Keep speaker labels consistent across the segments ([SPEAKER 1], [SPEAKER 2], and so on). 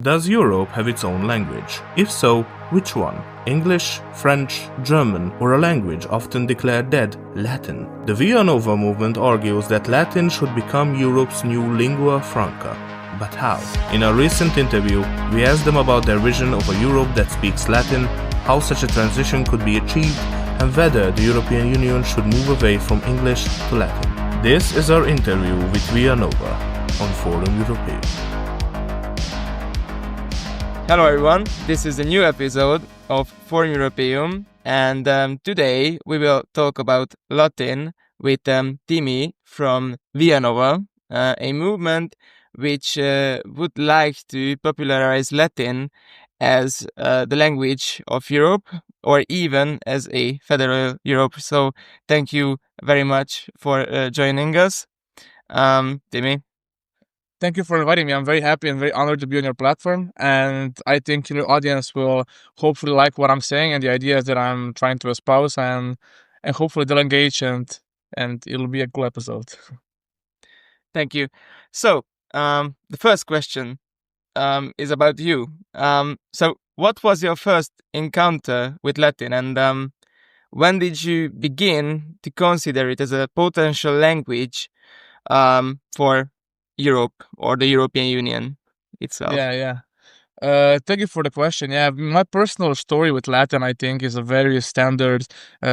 [SPEAKER 1] Does Europe have its own language? If so, which one? English, French, German, or a language often declared dead, Latin? The Via Nova movement argues that Latin should become Europe's new lingua franca. But how? In a recent interview, we asked them about their vision of a Europe that speaks Latin, how such a transition could be achieved, and whether the European Union should move away from English to Latin. This is our interview with Via Nova on Forum Europeum.
[SPEAKER 2] Hello everyone, this is a new episode of Forum Europeum, and today we will talk about Latin with Timi from Via Nova, a movement which would like to popularize Latin as the language of Europe, or even as a federal Europe. So thank you very much for joining us. Timi.
[SPEAKER 3] Thank you for inviting me. I'm very happy and very honored to be on your platform. And I think your audience will hopefully like what I'm saying and the ideas that I'm trying to espouse, and hopefully they'll engage and it'll be a cool episode.
[SPEAKER 2] Thank you. So the first question is about you. So what was your first encounter with Latin, and when did you begin to consider it as a potential language for Europe or the European Union itself?
[SPEAKER 3] Yeah. Thank you for the question. Yeah, my personal story with Latin, I think, is a very standard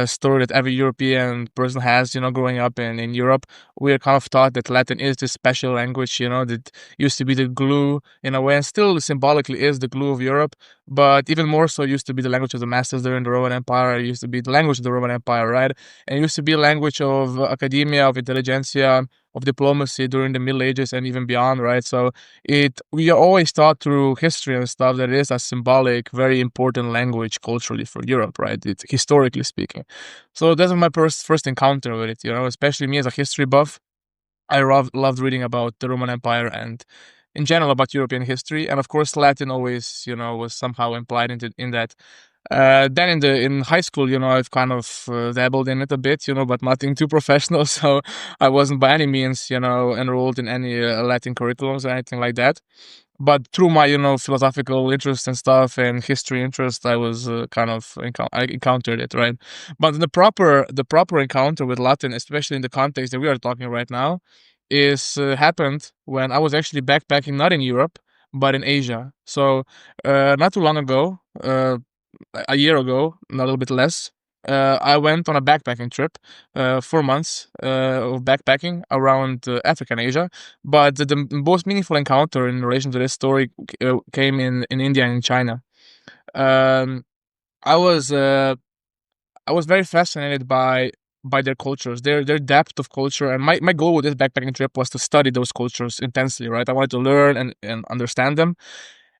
[SPEAKER 3] story that every European person has. Growing up in Europe, we are kind of taught that Latin is this special language, that used to be the glue in a way, and still symbolically is the glue of Europe. But even more so, used to be the language of the masters during the Roman Empire. It used to be the language of the Roman Empire, right? And it used to be a language of academia, of intelligentsia, of diplomacy during the Middle Ages and even beyond, right? So we are always taught through history and stuff that it is a symbolic, very important language culturally for Europe, right? Historically speaking. So that's my first encounter with it, especially me as a history buff. I loved reading about the Roman Empire and in general about European history, and of course Latin always, was somehow implied in that. Then in high school, I've kind of dabbled in it a bit, but nothing too professional. So I wasn't by any means, enrolled in any Latin curriculums or anything like that. But through my, philosophical interest and stuff and history interest, I was I encountered it, right? But the proper encounter with Latin, especially in the context that we are talking right now, is happened when I was actually backpacking, not in Europe, but in Asia. So not too long ago, a year ago, a little bit less, I went on a backpacking trip, 4 months of backpacking around Africa and Asia. But the most meaningful encounter in relation to this story came in India and in China. I was very fascinated by their cultures, their depth of culture, and my goal with this backpacking trip was to study those cultures intensely, right? I wanted to learn and understand them.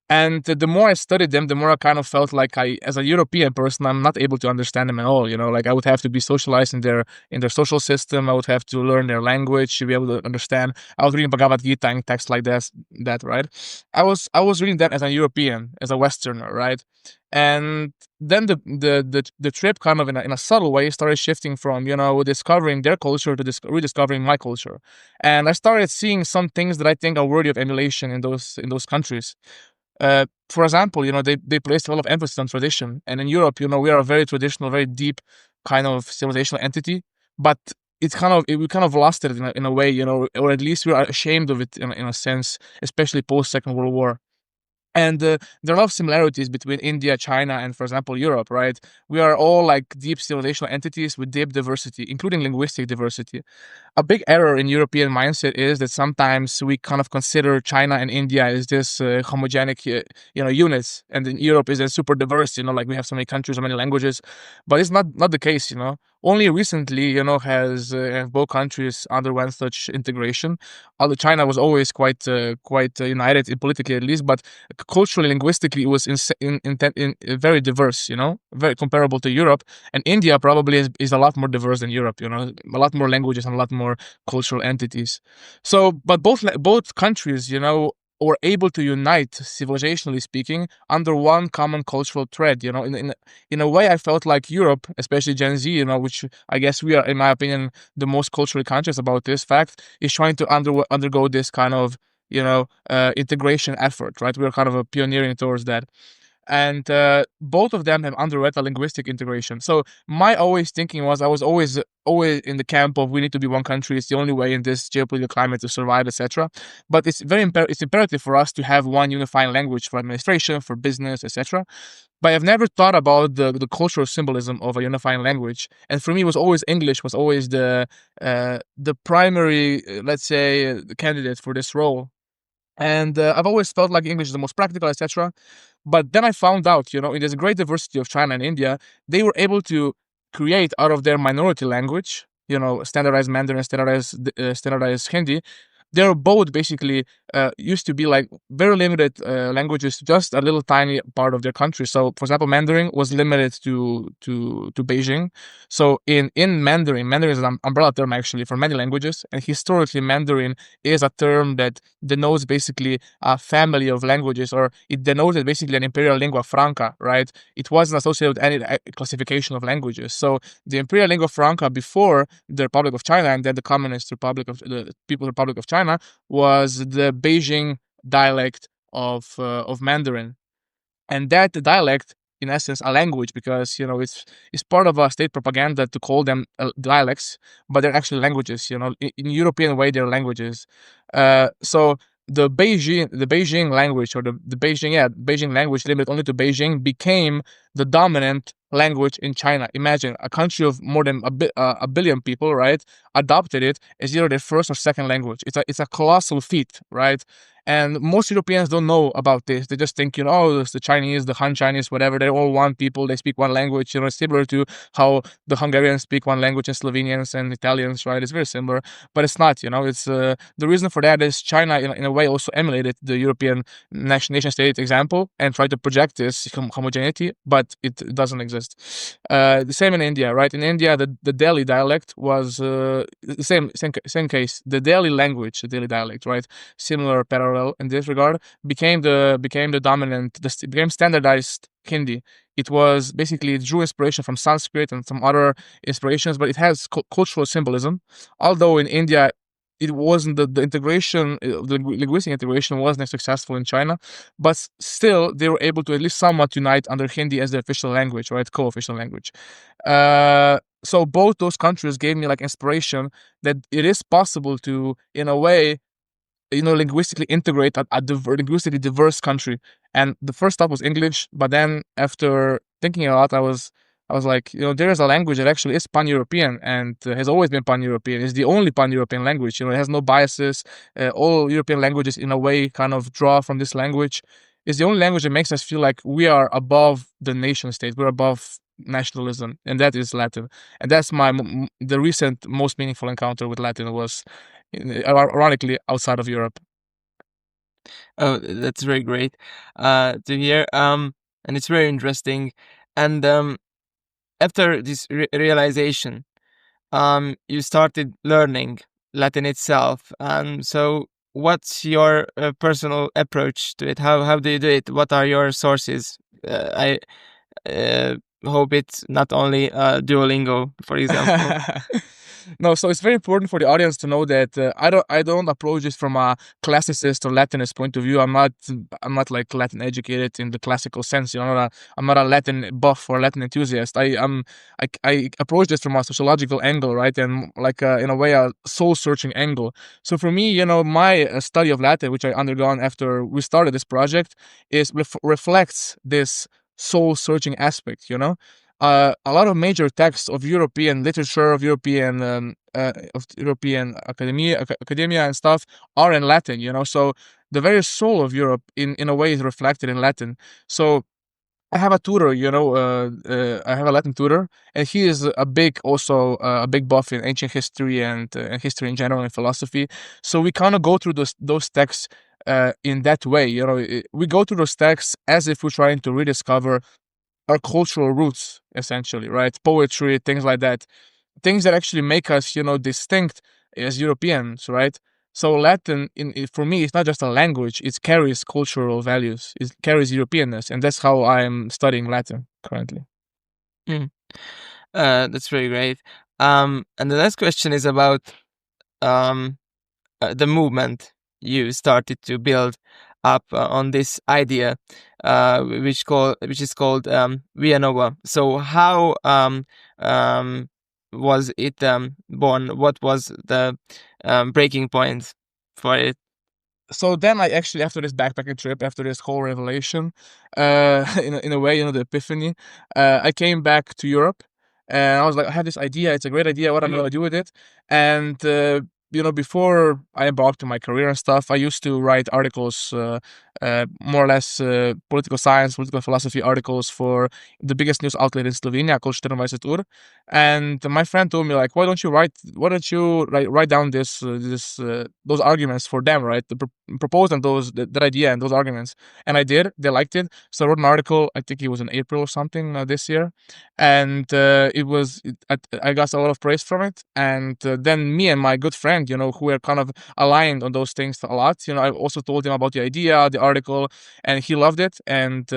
[SPEAKER 3] And the more I studied them, the more I kind of felt like as a European person, I'm not able to understand them at all. Like I would have to be socialized in their social system. I would have to learn their language to be able to understand. I was reading Bhagavad Gita and texts like that, right? I was reading that as a European, as a Westerner, right? And then the trip kind of in a subtle way started shifting from, discovering their culture to rediscovering my culture. And I started seeing some things that I think are worthy of emulation in those countries. For example, they placed a lot of emphasis on tradition, and in Europe, we are a very traditional, very deep kind of civilizational entity, but we kind of lost it in a way, or at least we are ashamed of it in a sense, especially post Second World War. And there are a lot of similarities between India, China, and, for example, Europe, right? We are all like deep civilizational entities with deep diversity, including linguistic diversity. A big error in European mindset is that sometimes we kind of consider China and India as this homogenic, units, and then Europe is super diverse, like we have so many countries, so many languages, but it's not the case, Only recently, have both countries underwent such integration. Although China was always quite united, politically at least, but culturally, linguistically, it was very diverse, very comparable to Europe. And India probably is a lot more diverse than Europe, a lot more languages and a lot more cultural entities. So, but both countries, were able to unite, civilizationally speaking, under one common cultural thread. In a way, I felt like Europe, especially Gen Z, which I guess we are, in my opinion, the most culturally conscious about this fact, is trying to undergo this kind of integration effort, right? We're kind of pioneering towards that. And both of them have underwent a linguistic integration. So my always thinking was, I was always in the camp of we need to be one country. It's the only way in this geopolitical climate to survive, etc. But it's it's imperative for us to have one unifying language for administration, for business, etc. But I've never thought about the cultural symbolism of a unifying language. And for me, it was always English was always the primary, let's say, candidate for this role. And I've always felt like English is the most practical, etc. But then I found out, in this great diversity of China and India, they were able to create out of their minority language, standardized Mandarin, standardized Hindi. They're both basically used to be like very limited languages to just a little tiny part of their country. So, for example, Mandarin was limited to Beijing. So in Mandarin is an umbrella term actually for many languages, and historically Mandarin is a term that denotes basically a family of languages, or it denoted basically an imperial lingua franca, right? It wasn't associated with any classification of languages. So the imperial lingua franca before the Republic of China and then the Communist Republic of the People's Republic of China was the Beijing dialect of Mandarin, and that dialect, in essence, a language, because it's part of a state propaganda to call them dialects, but they're actually languages. In European way, they're languages. So the Beijing language, or the Beijing language limited only to Beijing, became the dominant language in China. Imagine a country of more than a billion people, right? Adopted it as either their first or second language. It's a colossal feat, right? And most Europeans don't know about this. They just think, oh, it's the Chinese, the Han Chinese, whatever. They're all one people. They speak one language. Similar to how the Hungarians speak one language and Slovenians and Italians, right? It's very similar, but it's not. It's the reason for that is China, in a way, also emulated the European nation state example and tried to project this homogeneity, but it doesn't exist. The same in India, right? In India, the Delhi dialect was the same case. The Delhi language, the Delhi dialect, right? Similar parallel in this regard, became the dominant, became standardized Hindi. It was basically, it drew inspiration from Sanskrit and some other inspirations, but it has cultural symbolism. Although in India, it wasn't the integration, the linguistic integration wasn't as successful in China, but still they were able to at least somewhat unite under Hindi as the official language, right? Co-official language. So both those countries gave me like inspiration that it is possible to, in a way, linguistically integrate a linguistically diverse country. And the first stop was English, but then after thinking a lot, I was like, there is a language that actually is pan-European and has always been pan-European. It's the only pan-European language. It has no biases. All European languages, in a way, kind of draw from this language. It's the only language that makes us feel like we are above the nation state. We're above nationalism, and that is Latin. And that's the recent most meaningful encounter with Latin was, ironically, outside of Europe.
[SPEAKER 2] Oh, that's very great to hear. And it's very interesting. And after this realization, you started learning Latin itself. So what's your personal approach to it? How do you do it? What are your sources? I hope it's not only Duolingo, for example.
[SPEAKER 3] No, so it's very important for the audience to know that I don't approach this from a classicist or Latinist point of view. I'm not like Latin educated in the classical sense. I'm not a Latin buff or Latin enthusiast. I approach this from a sociological angle, right, and like in a way a soul searching angle. So for me, my study of Latin, which I undergone after we started this project, is reflects this soul searching aspect. A lot of major texts of European literature, of European academia and stuff are in Latin. So the very soul of Europe, in a way, is reflected in Latin. So I have a tutor, I have a Latin tutor, and he is a big buff in ancient history and history in general and philosophy. So we kind of go through those texts in that way. We go through those texts as if we're trying to rediscover our cultural roots, essentially, right? Poetry, things like that, things that actually make us, distinct as Europeans, right? So Latin, for me, it's not just a language; it carries cultural values. It carries Europeanness, and that's how I'm studying Latin currently.
[SPEAKER 2] That's very great. And the next question is about the movement you started to build up on this idea, which is called Via Nova. So how was it born? What was the breaking point for it?
[SPEAKER 3] So then I actually, after this backpacking trip, after this whole revelation, in a way, the epiphany, I came back to Europe, and I was like, I had this idea. It's a great idea. What I'm gonna do with it? And before I embarked on my career and stuff, I used to write articles, more or less political science, political philosophy articles for the biggest news outlet in Slovenia called Ur. And my friend told me, like, why don't you write down those arguments for them, right? Propose them that idea and those arguments. And I did. They liked it. So I wrote an article. I think it was in April or something this year, and I got a lot of praise from it. And then me and my good friend, who were kind of aligned on those things a lot, I also told him about the idea, the article, and he loved it. And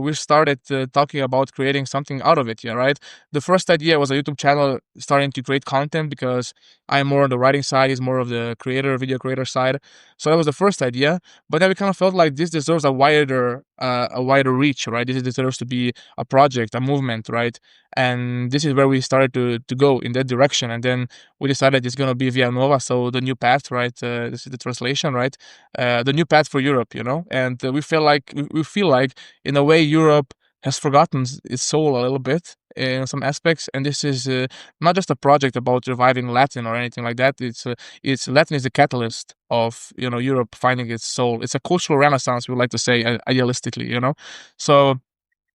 [SPEAKER 3] we started talking about creating something out of it. Right. The first idea was a YouTube channel starting to create content, because I'm more on the writing side, he's more of the video creator side. So that was the first idea. But then we kind of felt like this deserves a wider reach, right? This deserves to be a project, a movement, right? And this is where we started to go in that direction. And then we decided it's going to be Via Nova, so the new path, right? This is the translation, right? The new path for Europe, and we feel like in a way Europe has forgotten its soul a little bit in some aspects, and this is not just a project about reviving Latin or anything like that. It's Latin is the catalyst of Europe finding its soul. It's a cultural renaissance, we like to say, idealistically. So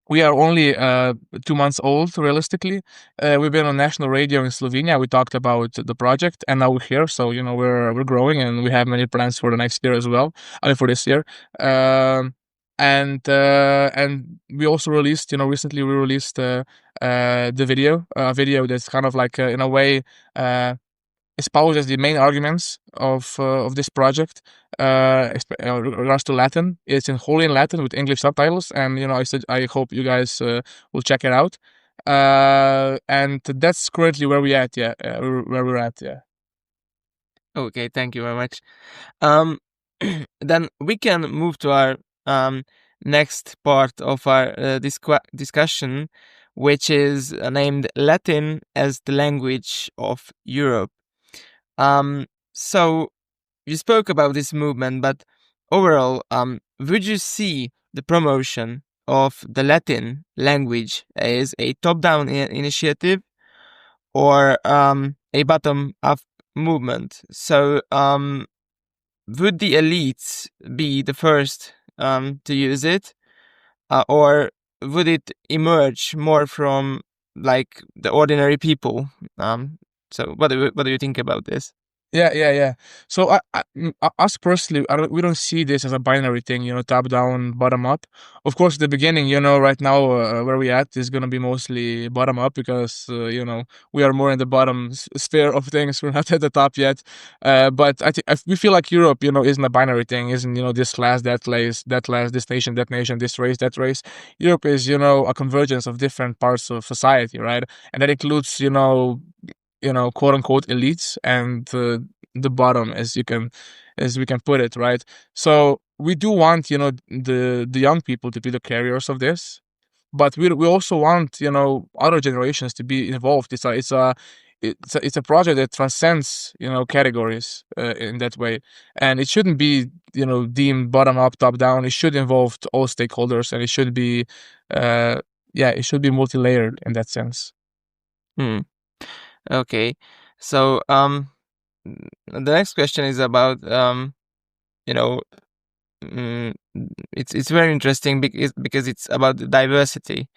[SPEAKER 3] we are only 2 months old, realistically. We've been on national radio in Slovenia. We talked about the project, and now we're here. So we're growing, and we have many plans for the next year as well. I mean, for this year. And we also released, recently we released the video that's kind of like in a way espouses the main arguments of this project regards to Latin. It's wholly in Latin with English subtitles, and I hope you guys will check it out. And that's currently where we're at. Yeah.
[SPEAKER 2] Okay, thank you very much. Then we can move to our next part of our discussion, which is named Latin as the language of Europe. So you spoke about this movement, but overall, would you see the promotion of the Latin language as a top-down initiative or a bottom-up movement? So would the elites be the first to use it, or would it emerge more from like the ordinary people? So what do you think about this?
[SPEAKER 3] Yeah. So us personally, we don't see this as a binary thing, top down, bottom up. Of course, at the beginning, right now where we at is gonna be mostly bottom up, because we are more in the bottom sphere of things. We're not at the top yet. But we feel like Europe, isn't a binary thing. Isn't this class, that class, this nation, that nation, this race, that race. Europe is a convergence of different parts of society, right? And that includes quote unquote elites and the bottom, as we can put it, right? So we do want the young people to be the carriers of this, but we also want other generations to be involved. It's a project that transcends categories in that way, and it shouldn't be deemed bottom up, top down. It should involve all stakeholders, and it should be it should be multi-layered in that sense.
[SPEAKER 2] Okay, so the next question is about it's very interesting because it's about diversity,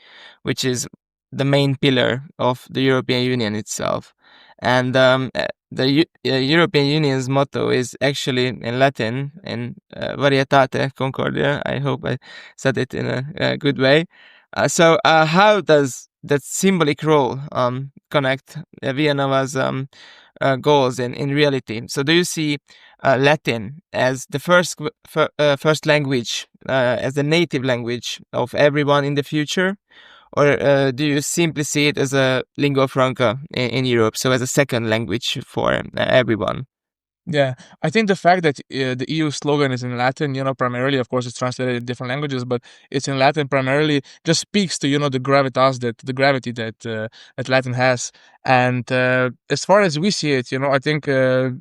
[SPEAKER 2] which is the main pillar of the European Union itself, and the European Union's motto is actually in Latin, in Varietate, Concordia. I hope I said it in a good way. So how does that symbolic role connect Via Nova's goals in reality? So do you see Latin as the first language, as the native language of everyone in the future? Or do you simply see it as a lingua franca in Europe, so as a second language for everyone?
[SPEAKER 3] Yeah, I think the fact that the EU slogan is in Latin, primarily, of course, it's translated in different languages, but it's in Latin primarily, just speaks to the gravitas the gravity that Latin has. And as far as we see it, I think it's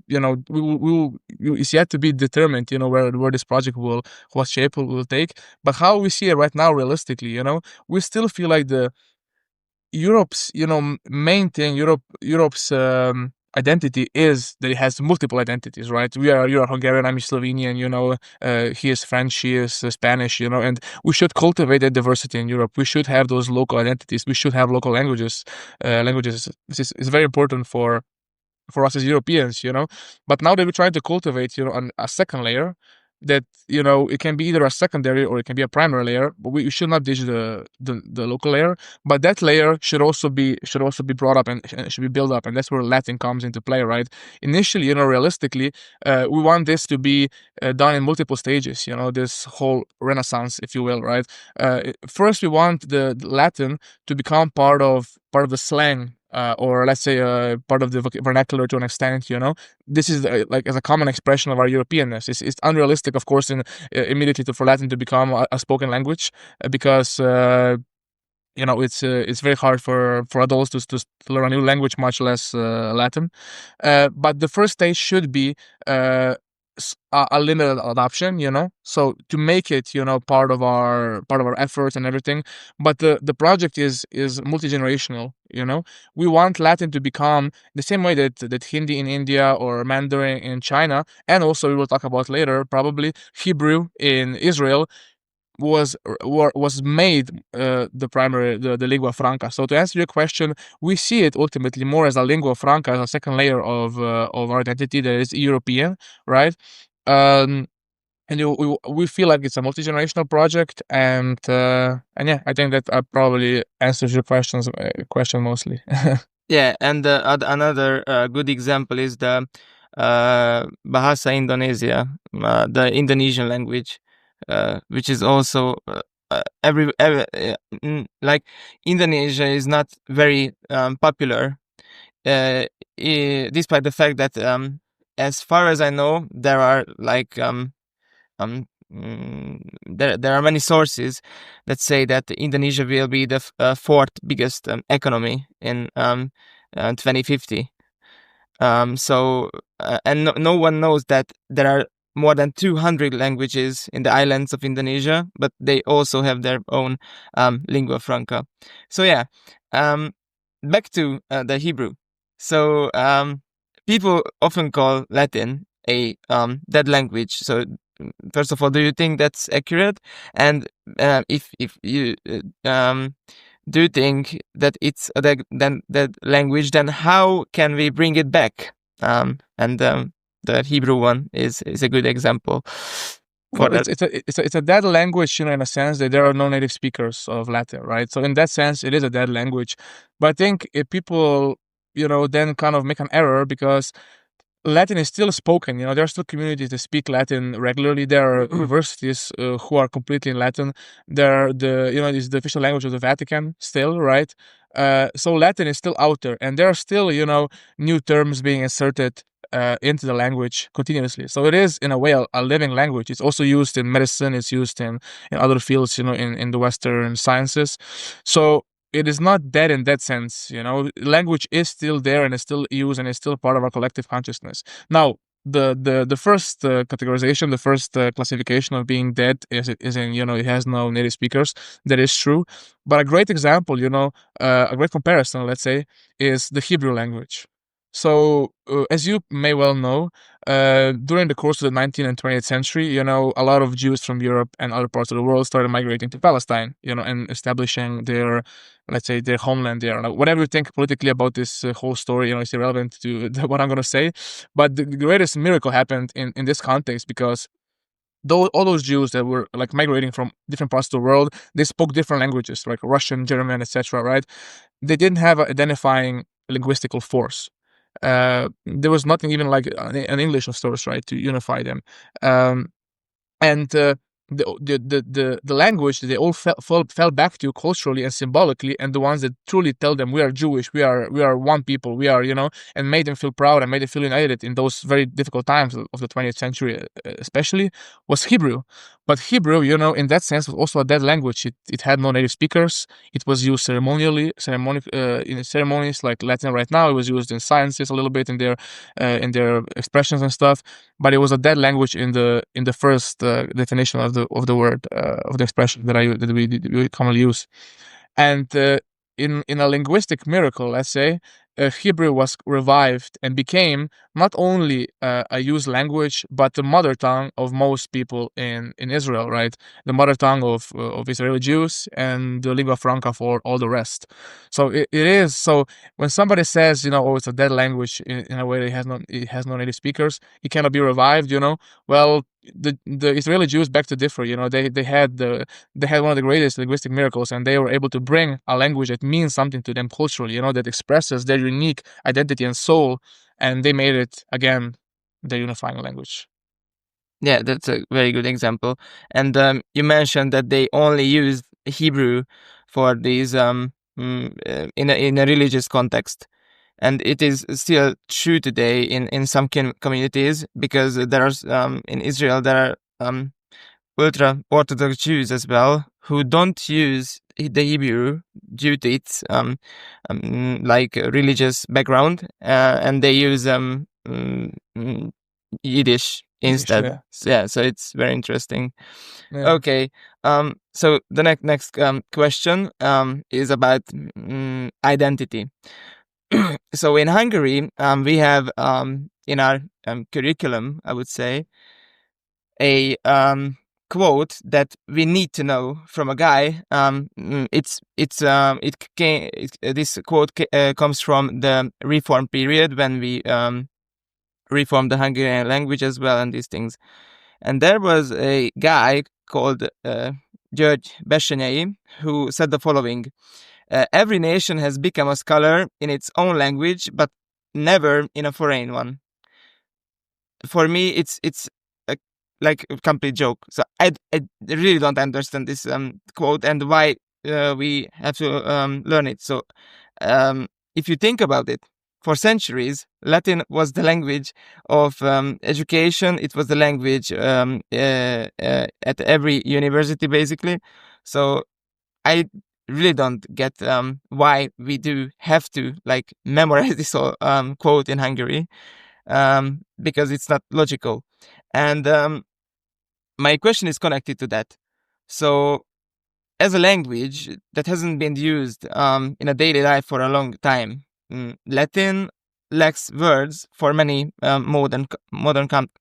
[SPEAKER 3] yet to be determined, where this project what shape will take. But how we see it right now, realistically, we still feel like the Europe's, main thing, Europe's identity is that it has multiple identities, right? You're Hungarian, I'm Slovenian, he is French, she is Spanish, and we should cultivate that diversity in Europe. We should have those local identities. We should have local languages. This is very important for us as Europeans, But now that we're trying to cultivate, a second layer that, it can be either a secondary or it can be a primary layer, but we should not ditch the local layer. But that layer should also be brought up and should be built up, and that's where Latin comes into play, right? Initially, realistically, we want this to be done in multiple stages, this whole renaissance, if you will, right? First, we want the Latin to become part of the slang, or let's say part of the vernacular to an extent. This is like as a common expression of our Europeanness. It's unrealistic, of course, immediately for Latin to become a spoken language, because it's very hard for adults to learn a new language, much less Latin. But the first stage should be a limited adoption, so to make it, part of our efforts and everything. But the project is multi-generational. We want Latin to become the same way that Hindi in India or Mandarin in China, and also we will talk about later probably Hebrew in Israel was made the lingua franca. So to answer your question, we see it ultimately more as a lingua franca, as a second layer of our identity that is European, right? And we feel like it's a multi-generational project, and yeah, I think that probably answers your question mostly.
[SPEAKER 2] Yeah, and another good example is the Bahasa Indonesia, the Indonesian language, which is also like Indonesia is not very popular, despite the fact that, as far as I know, there are like there are many sources that say that Indonesia will be the fourth biggest economy in 2050. So and no one knows that there are more than 200 languages in the islands of Indonesia, but they also have their own lingua franca. So yeah, back to the Hebrew. So people often call Latin a dead language. So first of all, do you think that's accurate? And if you do you think that it's that language, then how can we bring it back? And the Hebrew one is a good example.
[SPEAKER 3] Well, it's a dead language, in a sense that there are no native speakers of Latin, right? So in that sense, it is a dead language. But I think if people, then kind of make an error, because Latin is still spoken. There are still communities that speak Latin regularly. There are universities who are completely in Latin. There, is the official language of the Vatican still, right? So Latin is still out there, and there are still, new terms being inserted into the language continuously. So it is, in a way, a living language. It's also used in medicine. It's used in other fields, in the Western sciences. So it is not dead in that sense. Language is still there and is still used and is still part of our collective consciousness. Now, the first categorization, the first classification of being dead is in, it has no native speakers. That is true. But a great example, a great comparison, let's say, is the Hebrew language. So, as you may well know, during the course of the 19th and 20th century, a lot of Jews from Europe and other parts of the world started migrating to Palestine, and establishing their, let's say, their homeland there. Now, whatever you think politically about this whole story, it's irrelevant to what I'm going to say. But the greatest miracle happened in this context, because all those Jews that were like migrating from different parts of the world, they spoke different languages, like Russian, German, etc. Right? They didn't have an identifying linguistical force. There was nothing even like an English of sorts, right, to unify them. And the language that they all fell back to culturally and symbolically, and the ones that truly tell them we are Jewish, we are one people, we are, and made them feel proud and made them feel united in those very difficult times of the 20th century, especially, was Hebrew. But Hebrew, in that sense, was also a dead language. It had no native speakers. It was used ceremonially, in ceremonies like Latin right now. It was used in sciences a little bit in their expressions and stuff. But it was a dead language in the first definition of the word, of the expression that we commonly use. And in a linguistic miracle, let's say, Hebrew was revived and became not only a used language, but the mother tongue of most people in Israel, right? The mother tongue of Israeli Jews, and the lingua franca for all the rest. So it is. So when somebody says, oh, it's a dead language in a way that it has no native speakers, it cannot be revived, well, the Israeli Jews beg to differ. They had one of the greatest linguistic miracles, and they were able to bring a language that means something to them culturally, that expresses their unique identity and soul, and they made it again their unifying language.
[SPEAKER 2] Yeah, that's a very good example. And you mentioned that they only used Hebrew for these in a religious context. And it is still true today in some communities, because there are in Israel there are ultra Orthodox Jews as well who don't use the Hebrew due to its like religious background, and they use Yiddish instead. So it's very interesting.
[SPEAKER 3] Yeah.
[SPEAKER 2] Okay. So the next question is about identity. So in Hungary, we have in our curriculum, I would say, a quote that we need to know from a guy. This quote comes from the Reform period, when we reformed the Hungarian language as well, and these things. And there was a guy called György Bessenyei who said the following: every nation has become a scholar in its own language, but never in a foreign one. For me, it's like a complete joke. So I really don't understand this quote and why we have to learn it. So if you think about it, for centuries, Latin was the language of education. It was the language at every university, basically. So I really don't get why we do have to like memorize this quote in Hungary, because it's not logical. And my question is connected to that. So as a language that hasn't been used in a daily life for a long time, Latin lacks words for many modern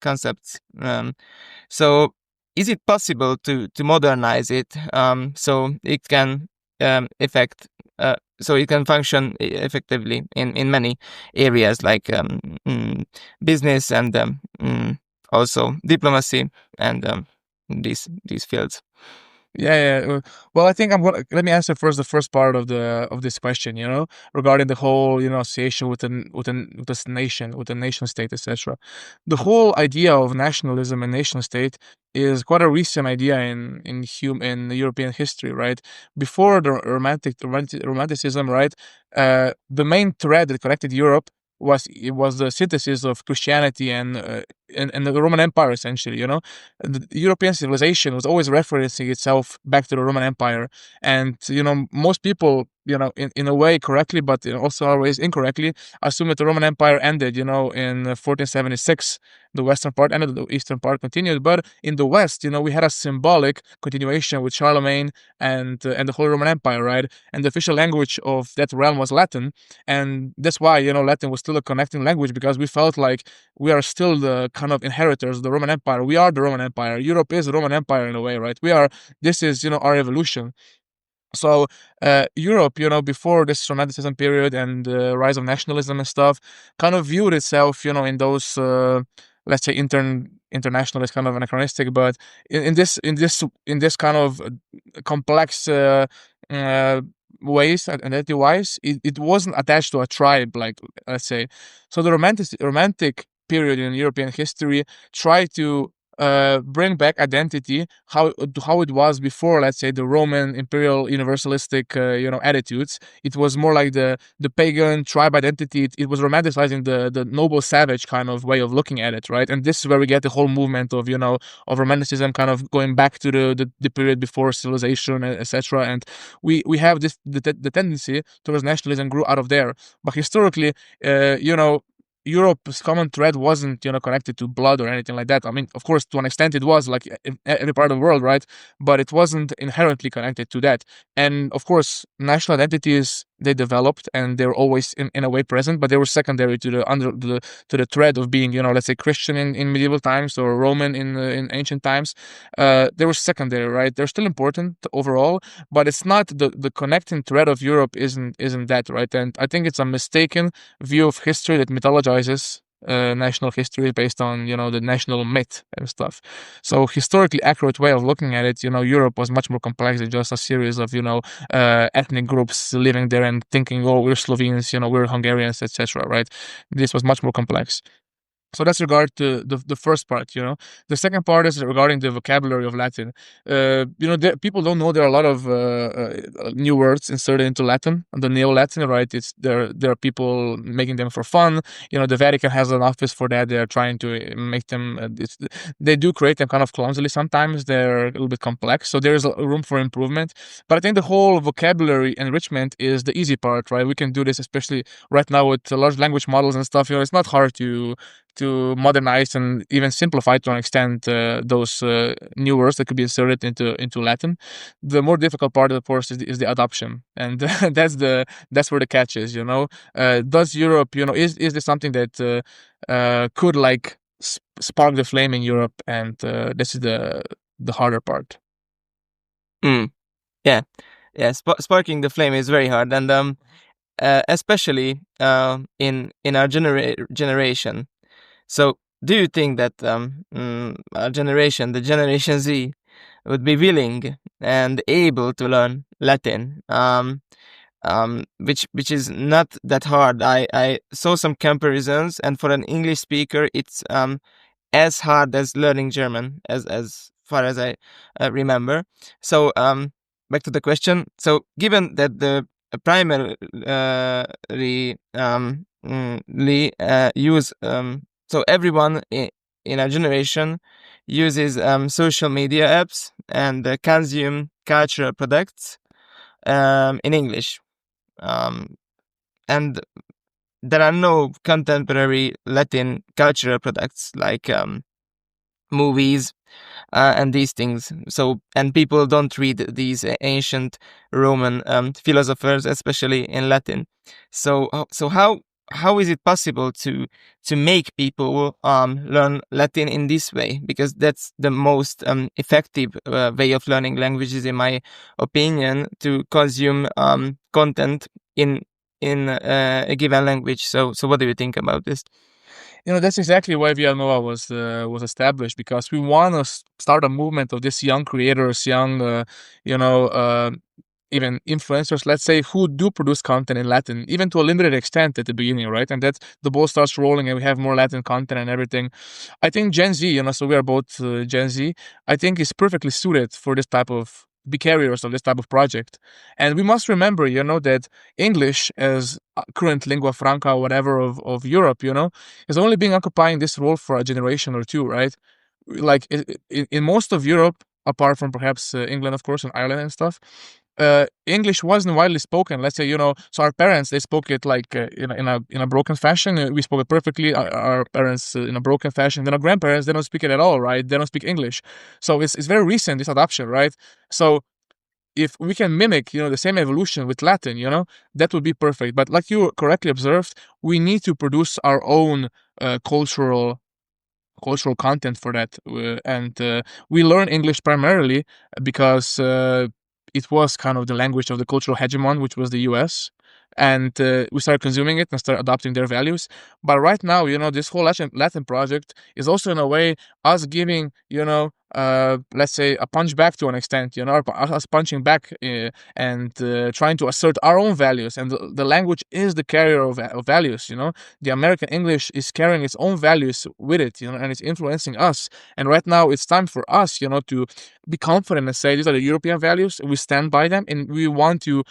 [SPEAKER 2] concepts. So is it possible to modernize it so it can so it can function effectively in many areas, like business and also diplomacy and these fields?
[SPEAKER 3] Yeah. Well, I think let me answer first the first part of this question. Regarding the whole association with this nation, with the nation state, etc. The whole idea of nationalism and nation state is quite a recent idea in European history, right? Before the Romanticism, right? The main thread that connected Europe was the synthesis of Christianity and the Roman Empire, essentially. The European civilization was always referencing itself back to the Roman Empire, and most people, in a way correctly, but also always incorrectly, assume that the Roman Empire ended, in 1476. The western part ended, the eastern part continued, but in the West, we had a symbolic continuation with Charlemagne and the whole Roman Empire, right? And the official language of that realm was Latin, and that's why Latin was still a connecting language, because we felt like we are still the kind of inheritors of the Roman Empire. We are the Roman Empire. Europe is the Roman Empire in a way, right? This is our evolution. So Europe, before this Romanticism period and the rise of nationalism and stuff, kind of viewed itself, in those let's say internationalist, kind of anachronistic, but in this kind of complex ways, identity wise, it wasn't attached to a tribe, like, let's say. So the romantic period in European history tried to bring back identity how it was before, let's say, the Roman imperial universalistic attitudes. It was more like the pagan tribe identity. It was romanticizing the noble savage kind of way of looking at it, right? And this is where we get the whole movement of of romanticism, kind of going back to the period before civilization, etc. And we have the tendency towards nationalism grew out of there. But historically, Europe's common thread wasn't, connected to blood or anything like that. I mean, of course, to an extent it was, like in every part of the world, right? But it wasn't inherently connected to that. And of course, national identities, they developed and they were always in a way present, but they were secondary to the thread of being, let's say Christian in medieval times or Roman in ancient times. They were secondary, right? They're still important overall, but it's not the connecting thread of Europe isn't that, right? And I think it's a mistaken view of history that mythologizes national history based on the national myth and stuff. So historically accurate way of looking at it, Europe was much more complex than just a series of ethnic groups living there and thinking, oh, we're Slovenes, we're Hungarians, etc. Right? This was much more complex. So that's regard to the first part. The second part is regarding the vocabulary of Latin. People don't know there are a lot of new words inserted into Latin, the Neo-Latin, right? There are people making them for fun. The Vatican has an office for that. They're trying to make them. They do create them kind of clumsily sometimes. They're a little bit complex, so there is room for improvement. But I think the whole vocabulary enrichment is the easy part, right? We can do this, especially right now with large language models and stuff. It's not hard to modernize and even simplify to an extent those new words that could be inserted into Latin. The more difficult part, of course, is the adoption, and that's where the catch is. Does Europe, is this something that could like spark the flame in Europe? And this is the harder part.
[SPEAKER 2] Yeah. Sparking the flame is very hard, and especially in our generation. So, do you think that our generation, the Generation Z, would be willing and able to learn Latin, which is not that hard? I saw some comparisons, and for an English speaker, it's as hard as learning German, as far as I remember. So, back to the question. So, given that the primarily use so everyone in our generation uses social media apps and consume cultural products in English, and there are no contemporary Latin cultural products like movies and these things. So, and people don't read these ancient Roman philosophers, especially in Latin. So how is it possible to make people learn Latin in this way? Because that's the most effective way of learning languages, in my opinion, to consume content in a given language. So what do you think about this?
[SPEAKER 3] That's exactly why Villanova was established, because we want to start a movement of these young creators, young, even influencers, let's say, who do produce content in Latin, even to a limited extent at the beginning, right? And that the ball starts rolling and we have more Latin content and everything. I think Gen Z, so we are both Gen Z, I think is perfectly suited for this type of, be carriers of this type of project. And we must remember, that English as current lingua franca or whatever of Europe, is only being occupying this role for a generation or two, right? Like in most of Europe, apart from perhaps England, of course, and Ireland and stuff, English wasn't widely spoken. Let's say, so our parents, they spoke it like in a broken fashion. We spoke it perfectly. Our parents in a broken fashion. Then our grandparents, they don't speak it at all, right? They don't speak English. So it's very recent, this adoption, right? So if we can mimic, the same evolution with Latin, that would be perfect. But like you correctly observed, we need to produce our own cultural content for that. And we learn English primarily because it was kind of the language of the cultural hegemon, which was the US. And we started consuming it and started adopting their values. But right now, this whole Latin project is also in a way us giving, let's say, a punch back to an extent, us punching back and trying to assert our own values. And the language is the carrier of values. The American English is carrying its own values with it, and it's influencing us. And right now it's time for us, to be confident and say these are the European values. We stand by them, and we want to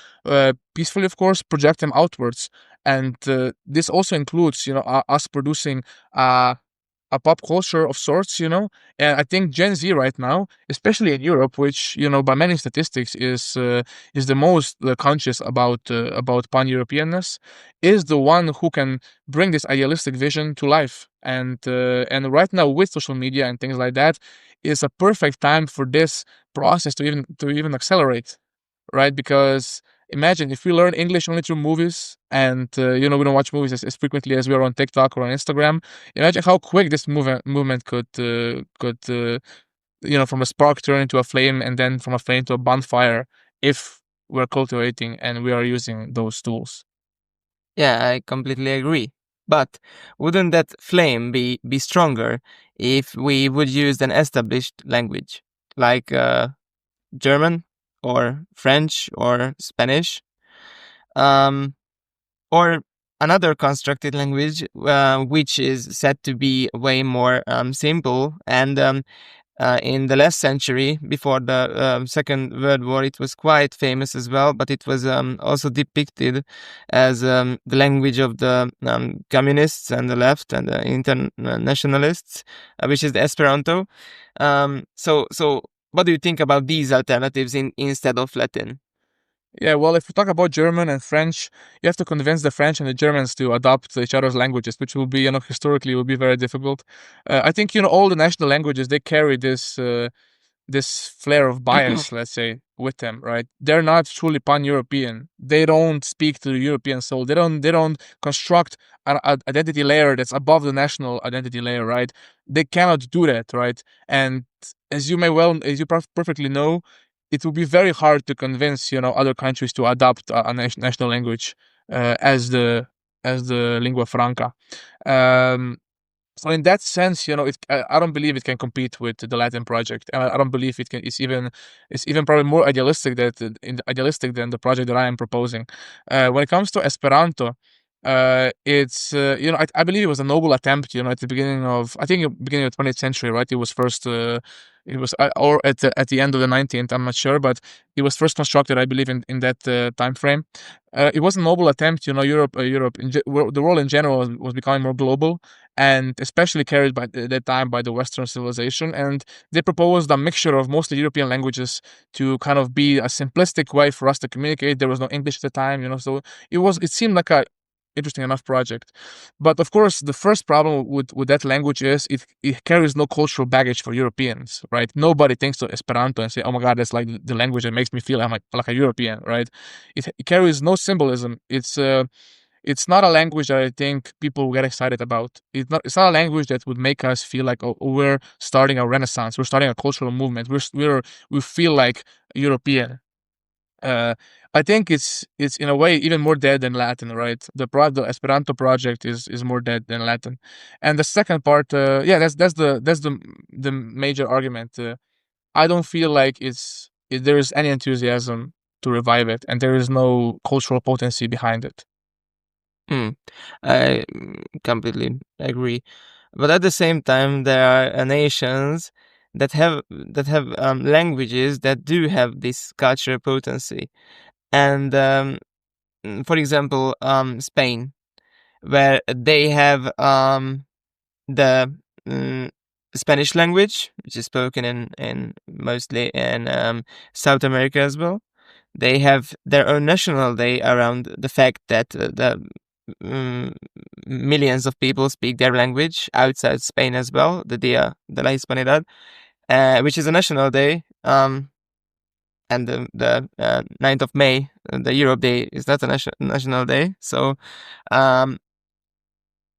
[SPEAKER 3] peacefully, of course, project them outwards. And this also includes, us producing a pop culture of sorts, and I think Gen Z right now, especially in Europe, which by many statistics is the most conscious about pan-Europeanness, is the one who can bring this idealistic vision to life. And right now with social media and things like that, is a perfect time for this process to even accelerate, right? Because imagine if we learn English only through movies, and we don't watch movies as frequently as we are on TikTok or on Instagram. Imagine how quick this movement could from a spark turn into a flame, and then from a flame to a bonfire, if we're cultivating and we are using those tools.
[SPEAKER 2] Yeah, I completely agree. But wouldn't that flame be stronger if we would use an established language like German or French or Spanish, or another constructed language which is said to be way more simple, and in the last century before the Second World War it was quite famous as well, but it was also depicted as the language of the communists and the left and the internationalists, which is the Esperanto. So what do you think about these alternatives instead of Latin?
[SPEAKER 3] Yeah, well, if we talk about German and French, you have to convince the French and the Germans to adopt each other's languages, which will be, historically will be very difficult. I think, all the national languages, they carry this flair of bias, let's say, with them, right? They're not truly pan-European. They don't speak to the European soul. They don't construct an identity layer that's above the national identity layer, right? They cannot do that, right? And as you perfectly know, it will be very hard to convince, other countries to adopt a national language as the lingua franca. So in that sense, I don't believe it can compete with the Latin project, and I don't believe it can. It's even probably more idealistic than the project that I am proposing. When it comes to Esperanto, it's I believe it was a noble attempt. At the beginning of 20th century, right? It was first. It was or at the end of the 19th. I'm not sure, but it was first constructed, I believe, in that time frame. It was a noble attempt. Europe, the world in general was becoming more global, and especially carried by that time by the Western civilization. And they proposed a mixture of mostly European languages to kind of be a simplistic way for us to communicate. There was no English at the time, so it seemed like a interesting enough project. But of course, the first problem with that language is it carries no cultural baggage for Europeans, right? Nobody thinks of Esperanto and say, oh my God, that's like the language that makes me feel I'm like a European, right? It carries no symbolism. It's not a language that I think people get excited about. It's not a language that would make us feel like, oh, we're starting a renaissance, we're starting a cultural movement, we feel like European. I think it's in a way even more dead than Latin, right? The Esperanto project is more dead than Latin. And the second part, that's the major argument. I don't feel like there is any enthusiasm to revive it, and there is no cultural potency behind it.
[SPEAKER 2] I completely agree, but at the same time, there are nations that have languages that do have this cultural potency, and for example, Spain, where they have the Spanish language, which is spoken in mostly in South America as well. They have their own national day around the fact that the millions of people speak their language outside Spain as well, the Dia de la Hispanidad, which is a national day. And the 9th of May, the Europe Day, is not a national day. So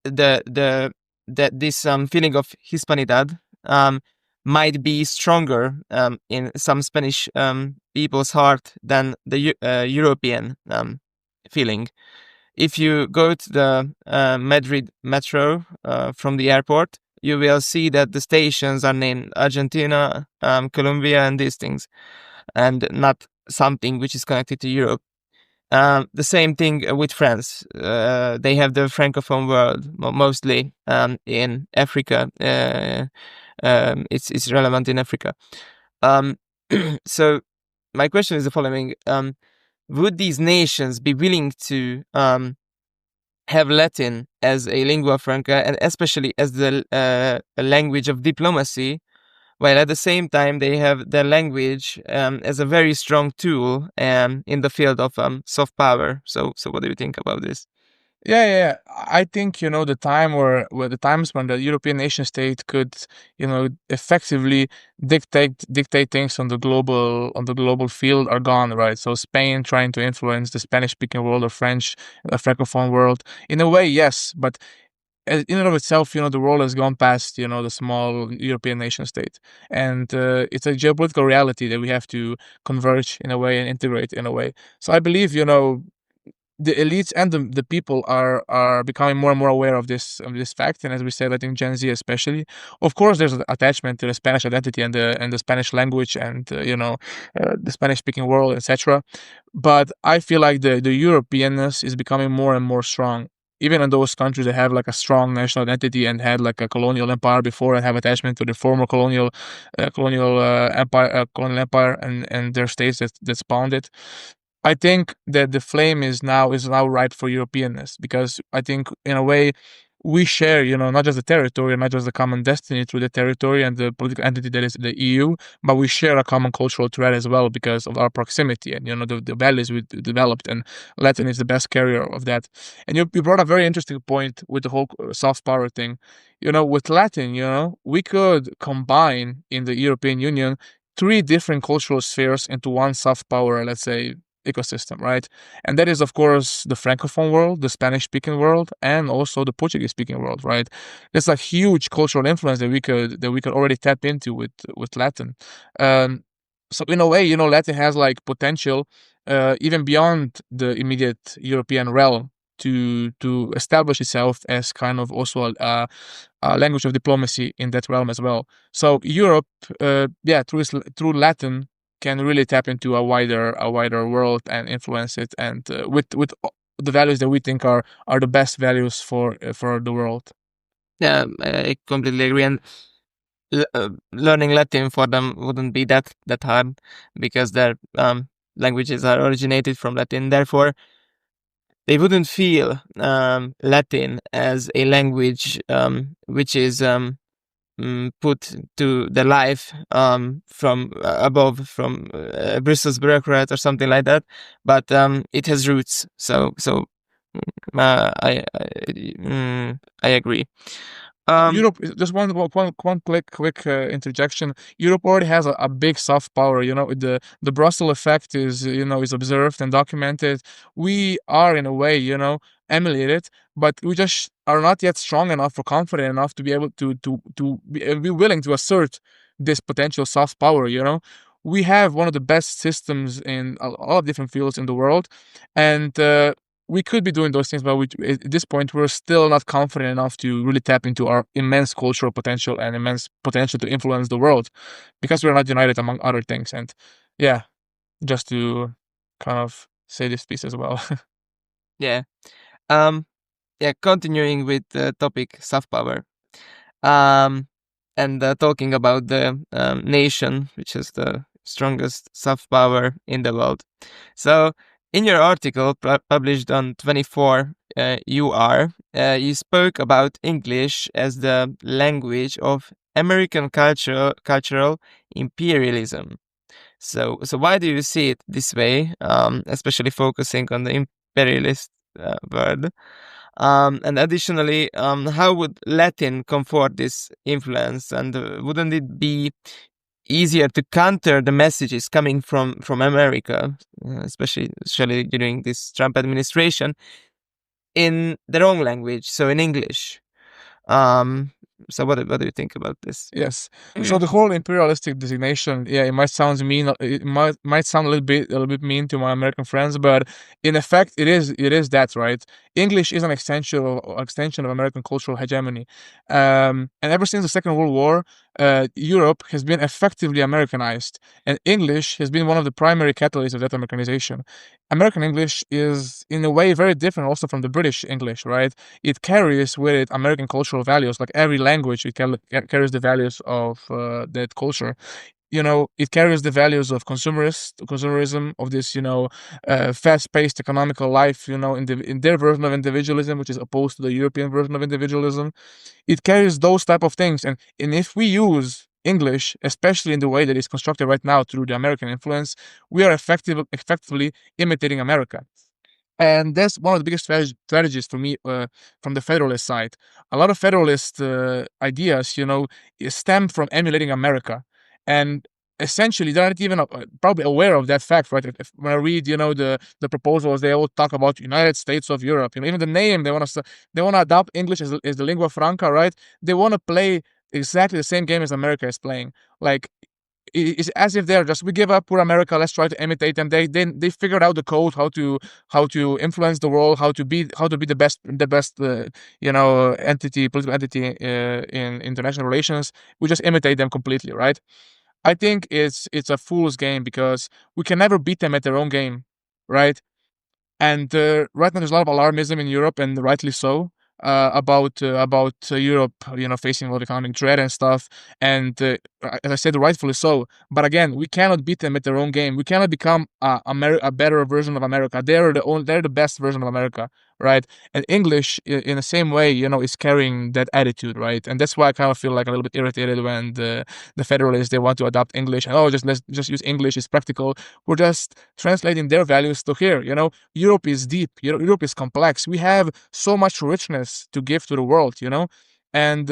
[SPEAKER 2] this feeling of Hispanidad might be stronger in some Spanish people's heart than the European feeling. If you go to the Madrid metro from the airport, you will see that the stations are named Argentina, Colombia, and these things, and not something which is connected to Europe. The same thing with France. They have the francophone world mostly in Africa. It's relevant in Africa. So my question is the following: would these nations be willing to have Latin as a lingua franca, and especially as the language of diplomacy, while at the same time they have their language as a very strong tool in the field of soft power? So what do you think about this?
[SPEAKER 3] Yeah. I think, the time where the times when the European nation state could, effectively dictate things on the global field are gone, right? So Spain trying to influence the Spanish speaking world or French, francophone world. In a way, yes, but in and of itself, the world has gone past, the small European nation state, and it's a geopolitical reality that we have to converge in a way and integrate in a way. So I believe, the elites and the people are becoming more and more aware of this fact. And as we said, I think Gen Z especially, of course, there's an attachment to the Spanish identity and the Spanish language and the Spanish speaking world, etc. But I feel like the Europeanness is becoming more and more strong. Even in those countries that have like a strong national identity and had like a colonial empire before and have attachment to the former colonial empire and their states that spawned it. I think that the flame is now ripe for Europeanness, because I think in a way we share, not just the territory, not just the common destiny through the territory and the political entity that is the EU, but we share a common cultural thread as well because of our proximity and the values we developed, and Latin is the best carrier of that. And you brought a very interesting point with the whole soft power thing. With Latin, we could combine in the European Union 3 different cultural spheres into one soft power, let's say, ecosystem, right? And that is, of course, the francophone world, the Spanish-speaking world, and also the Portuguese-speaking world, right? There's a huge cultural influence that we could already tap into with Latin. So in a way, Latin has like potential even beyond the immediate European realm to establish itself as kind of also a language of diplomacy in that realm as well. So Europe, through Latin, can really tap into a wider world and influence it, and with the values that we think are the best values for the world.
[SPEAKER 2] Yeah, I completely agree. And learning Latin for them wouldn't be that hard, because their languages are originated from Latin. Therefore, they wouldn't feel Latin as a language which is put to the life from above, from Brussels bureaucrat or something like that, but it has roots. So I agree.
[SPEAKER 3] Europe, just one quick interjection. Europe already has a big soft power. The Brussels effect is is observed and documented. We are in a way emulated, but we just are not yet strong enough or confident enough to be able to be willing to assert this potential soft power. We have one of the best systems in a lot of different fields in the world, and we could be doing those things, but at this point, we're still not confident enough to really tap into our immense cultural potential and immense potential to influence the world, because we're not united, among other things. And yeah, just to kind of say this piece as well.
[SPEAKER 2] Yeah. Continuing with the topic soft power. And talking about the nation which has the strongest soft power in the world. So, in your article published on 24 UR, you spoke about English as the language of American cultural imperialism. So why do you see it this way, especially focusing on the imperialist word? And additionally, how would Latin comfort this influence? And wouldn't it be easier to counter the messages coming from America, especially during this Trump administration, in their own language, so in English? So what do you think about this?
[SPEAKER 3] Yes. So the whole imperialistic designation, it might sound mean. It might sound a little bit mean to my American friends, but in effect, it is that, right? English is an extension of American cultural hegemony. And ever since the Second World War, Europe has been effectively Americanized, and English has been one of the primary catalysts of that Americanization. American English is, in a way, very different also from the British English, right? It carries with it American cultural values. Like every language, it carries the values of that culture. It carries the values of consumerism, of this, fast-paced economical life, in their version of individualism, which is opposed to the European version of individualism. It carries those type of things, and if we use English, especially in the way that it's constructed right now through the American influence, we are effectively imitating America. And that's one of the biggest strategies for me from the Federalist side. A lot of Federalist ideas, stem from emulating America. And essentially, they're not even probably aware of that fact, right? When I read, the proposals, they all talk about United States of Europe. Even the name, they want to adopt English as the lingua franca, right? They want to play exactly the same game as America is playing. Like, it's as if they're just, we give up, we're America, let's try to imitate them. They figured out the code, how to influence the world, how to be the best political entity in international relations. We just imitate them completely, right? I think it's a fool's game, because we can never beat them at their own game, right? And right now there's a lot of alarmism in Europe, and rightly so, about Europe, facing a lot of economic dread and stuff. And as I said, rightfully so. But again, we cannot beat them at their own game. We cannot become a better version of America. They're the best version of America, right? And English, in the same way, is carrying that attitude, right? And that's why I kind of feel like a little bit irritated when the Federalists, they want to adopt English, and let's just use English, it's practical. We're just translating their values to here. Europe is deep. Europe is complex. We have so much richness to give to the world. And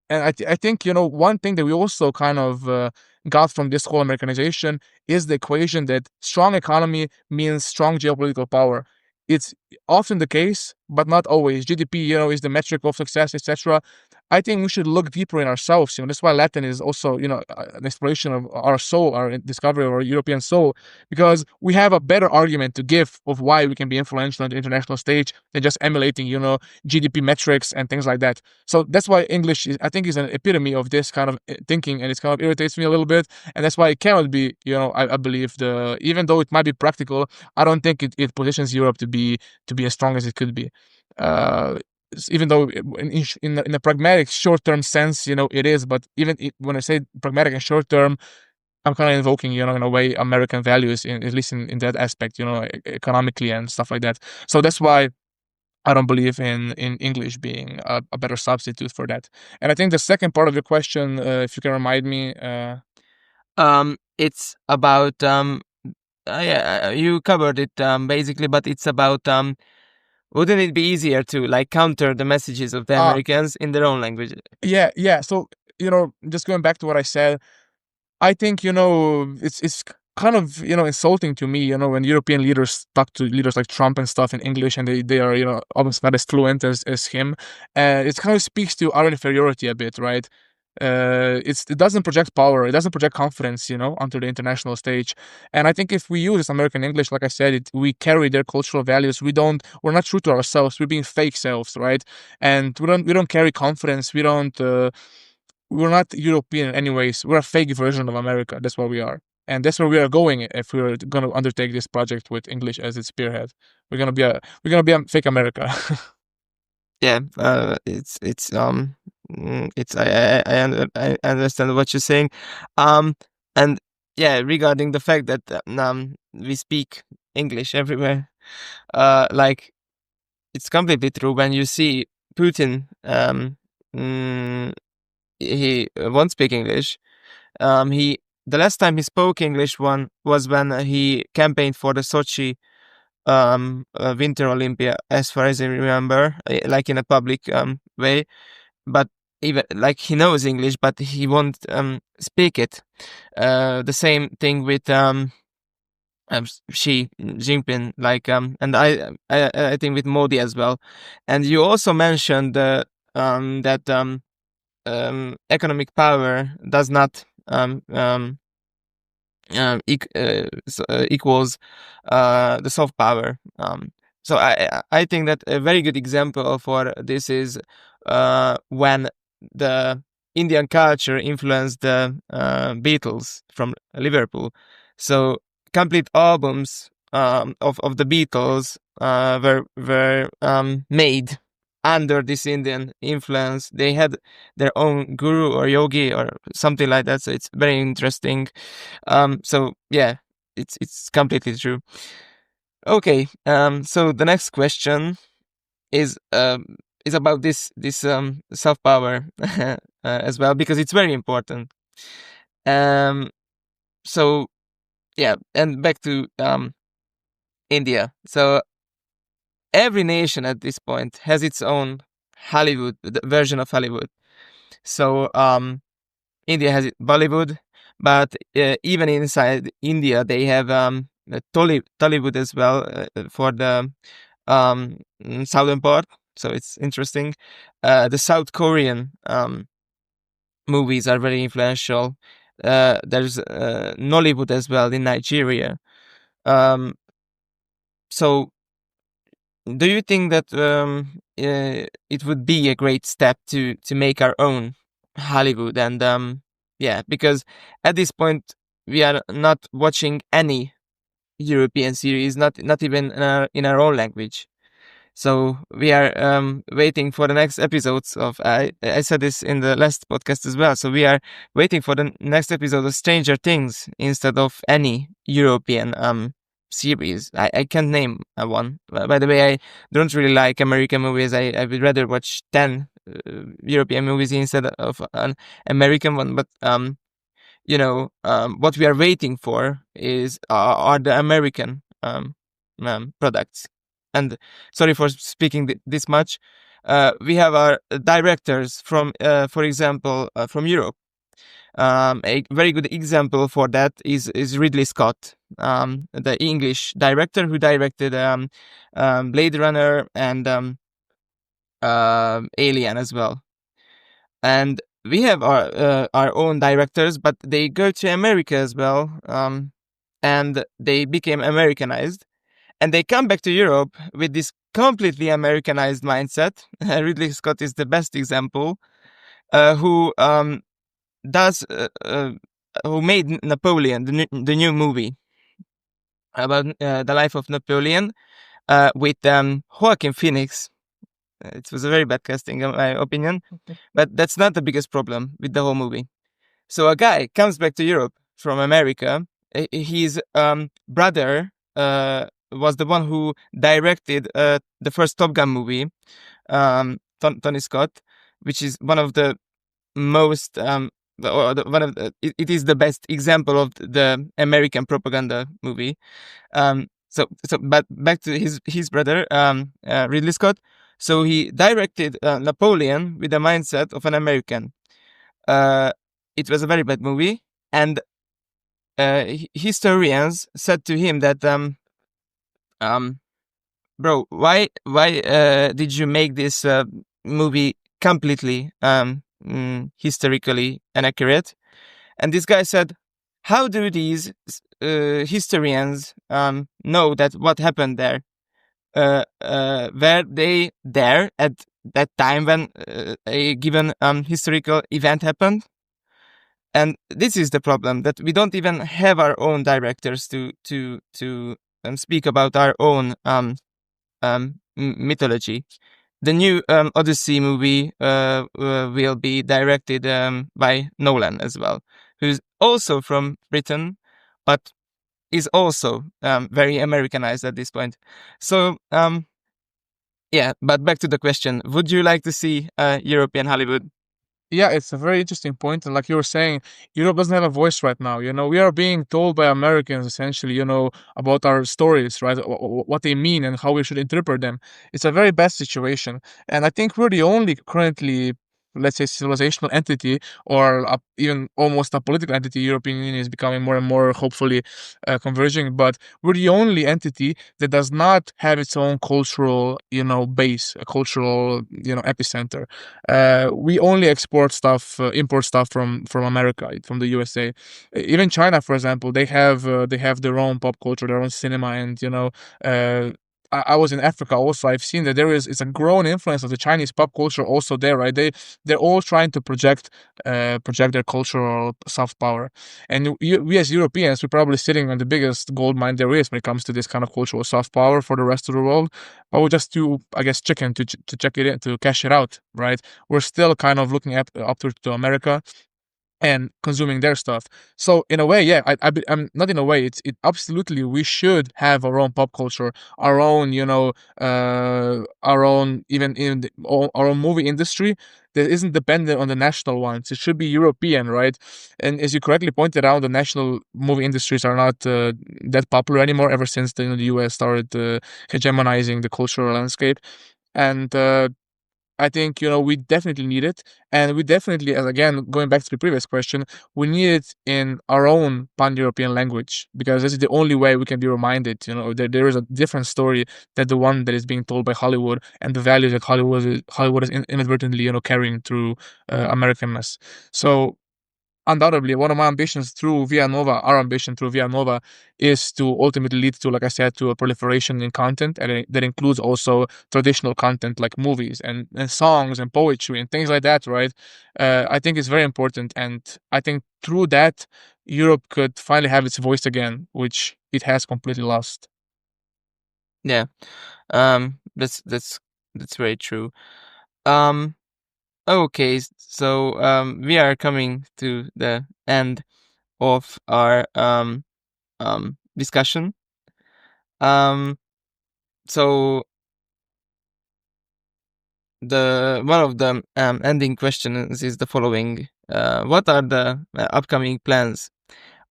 [SPEAKER 3] I think one thing that we also kind of got from this whole Americanization is the equation that strong economy means strong geopolitical power. It's often the case, but not always. GDP, is the metric of success, etc. I think we should look deeper in ourselves. That's why Latin is also, an exploration of our soul, our discovery of our European soul, because we have a better argument to give of why we can be influential on the international stage than just emulating, GDP metrics and things like that. So that's why English I think is an epitome of this kind of thinking, and it kind of irritates me a little bit. And that's why it cannot be, I believe, even though it might be practical, I don't think it positions Europe to be as strong as it could be. Even though in a pragmatic short-term sense, it is, but even when I say pragmatic and short-term, I'm kind of invoking, in a way, American values, at least in that aspect, economically and stuff like that. So that's why I don't believe in English being a better substitute for that. And I think the second part of your question, if you can remind me.
[SPEAKER 2] It's about yeah, you covered it basically, but it's about wouldn't it be easier to counter the messages of the Americans in their own language?
[SPEAKER 3] Yeah. So just going back to what I said, I think it's kind of insulting to me when European leaders talk to leaders like Trump and stuff in English, and they are almost not as fluent as him. It kind of speaks to our inferiority a bit, right? It doesn't project power, it doesn't project confidence, onto the international stage. And I think if we use American English, like I said, we carry their cultural values. We're not true to ourselves. We're being fake selves, right? And we don't carry confidence. We're not European anyways. We're a fake version of America. That's what we are. And that's where we are going if we're going to undertake this project with English as its spearhead. We're going to be a fake America.
[SPEAKER 2] Yeah, I understand what you're saying, and yeah, regarding the fact that we speak English everywhere, it's completely true. When you see Putin, he won't speak English. The last time he spoke English was when he campaigned for the Sochi Winter Olympia, as far as I remember, in a public way. But even he knows English, but he won't speak it. The same thing with Xi Jinping, and I think with Modi as well. And you also mentioned that economic power does not equals the soft power. So I think that a very good example for this is when the Indian culture influenced the Beatles from Liverpool. So complete albums of the Beatles were made under this Indian influence. They had their own guru or yogi or something like that. So it's very interesting. So yeah, it's completely true. Okay. So the next question is about this self power as well, because it's very important. Um. So yeah, and back to India. So every nation at this point has its own Hollywood version of Hollywood. So India has Bollywood, but even inside India, they have Tollywood as well for the southern part. So it's interesting. The South Korean movies are very influential. There's Nollywood as well in Nigeria. Um, so, do you think that it would be a great step to make our own Hollywood? And yeah, because at this point we are not watching any European series, not even in our own language. So we are waiting for the next episodes of. I said this in the last podcast as well. So we are waiting for the next episode of Stranger Things instead of any European series. I can't name one. By the way, I don't really like American movies. I would rather watch 10 European movies instead of an American one. But what we are waiting for is are the American products. And sorry for speaking this much. We have our directors from, for example, from Europe. A very good example for that is Ridley Scott, the English director who directed Blade Runner and Alien as well. And we have our own directors, but they go to America as well, and they became Americanized, and they come back to Europe with this completely Americanized mindset. Ridley Scott is the best example, who does who made Napoleon, the new movie about the life of Napoleon, with Joaquin Phoenix. It was a very bad casting, in my opinion, but that's not the biggest problem with the whole movie. So a guy comes back to Europe from America. His brother was the one who directed the first Top Gun movie, Tony Scott, which is one of the most it is the best example of the American propaganda movie. But back to his brother, Ridley Scott. So he directed Napoleon with the mindset of an American. It was a very bad movie, and historians said to him that, bro, why did you make this movie completely historically inaccurate? And this guy said, how do these historians know that what happened there? Were they there at that time when a given historical event happened? And this is the problem, that we don't even have our own directors to speak about our own mythology. The new Odyssey movie will be directed by Nolan as well, who's also from Britain, but is also very Americanized at this point. So yeah, but back to the question: would you like to see European Hollywood?
[SPEAKER 3] Yeah, it's a very interesting point. And like you were saying, Europe doesn't have a voice right now. We are being told by Americans essentially, about our stories, right? What they mean and how we should interpret them. It's a very bad situation. And I think we're the only currently, let's say, civilizational entity, or even almost a political entity. European Union is becoming more and more, hopefully, converging. But we're the only entity that does not have its own cultural, base, a cultural, epicenter. We only import stuff from America, from the USA. Even China, for example, they have their own pop culture, their own cinema, and uh, I was in Africa also. I've seen that it's a growing influence of the Chinese pop culture also there, right? They're all trying to project their cultural soft power, and we as Europeans, we're probably sitting on the biggest gold mine there is when it comes to this kind of cultural soft power for the rest of the world. But we're just too, I guess, chicken to check it in, to cash it out, right? We're still kind of looking up to America and consuming their stuff. So in a way, yeah, I'm not in a way. It absolutely, we should have our own pop culture, our own, our own, even in our own movie industry that isn't dependent on the national ones. It should be European, right? And as you correctly pointed out, the national movie industries are not that popular anymore ever since the US started hegemonizing the cultural landscape. And I think we definitely need it, and we definitely, as again going back to the previous question, we need it in our own pan-European language, because this is the only way we can be reminded. There is a different story than the one that is being told by Hollywood, and the values that Hollywood is inadvertently carrying through Americanness. So undoubtedly, one of my ambitions through Via Nova, our ambition through Via Nova, is to ultimately lead to, like I said, to a proliferation in content, and that includes also traditional content like movies and songs and poetry and things like that, right? I think it's very important, and I think through that, Europe could finally have its voice again, which it has completely lost.
[SPEAKER 2] Yeah, that's very true. Okay, so we are coming to the end of our discussion. So one of the ending questions is the following: what are the upcoming plans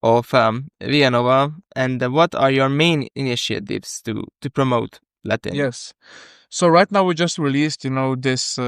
[SPEAKER 2] of Via Nova, and what are your main initiatives to promote Latin?
[SPEAKER 3] Yes. So right now we just released, this